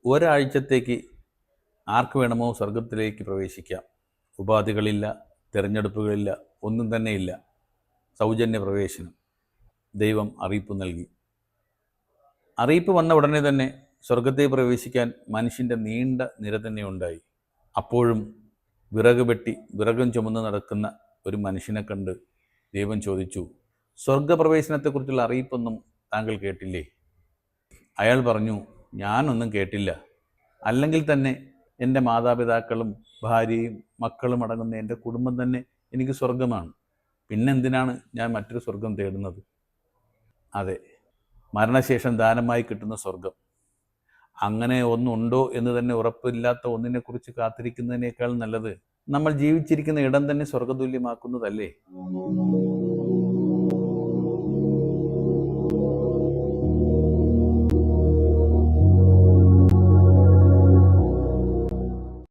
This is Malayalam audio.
ഒരാഴ്ചത്തേക്ക് ആർക്ക് വേണമോ സ്വർഗത്തിലേക്ക് പ്രവേശിക്കാം. ഉപാധികളില്ല, തിരഞ്ഞെടുപ്പുകളില്ല, ഒന്നും തന്നെയില്ല. സൗജന്യ പ്രവേശനം. ദൈവം അറിയിപ്പ് നൽകി. അറിയിപ്പ് വന്ന ഉടനെ തന്നെ സ്വർഗത്തെ പ്രവേശിക്കാൻ മനുഷ്യൻ്റെ നീണ്ട നിര തന്നെ ഉണ്ടായി. അപ്പോഴും വിറക് വെട്ടി വിറകും ചുമന്ന് നടക്കുന്ന ഒരു മനുഷ്യനെ കണ്ട് ദൈവം ചോദിച്ചു, സ്വർഗപ്രവേശനത്തെക്കുറിച്ചുള്ള അറിയിപ്പൊന്നും താങ്കൾ കേട്ടില്ലേ? അയാൾ പറഞ്ഞു, ഞാനൊന്നും കേട്ടില്ല. അല്ലെങ്കിൽ തന്നെ എൻ്റെ മാതാപിതാക്കളും ഭാര്യയും മക്കളും അടങ്ങുന്ന എൻ്റെ കുടുംബം തന്നെ എനിക്ക് സ്വർഗമാണ്. പിന്നെന്തിനാണ് ഞാൻ മറ്റൊരു സ്വർഗം തേടുന്നത്? അതെ, മരണശേഷം ദാനമായി കിട്ടുന്ന സ്വർഗം. അങ്ങനെ ഒന്നുണ്ടോ എന്ന് തന്നെ ഉറപ്പില്ലാത്ത ഒന്നിനെക്കുറിച്ച് കാത്തിരിക്കുന്നതിനേക്കാൾ നല്ലത് നമ്മൾ ജീവിച്ചിരിക്കുന്ന ഇടം തന്നെ സ്വർഗതുല്യമാക്കുന്നതല്ലേ?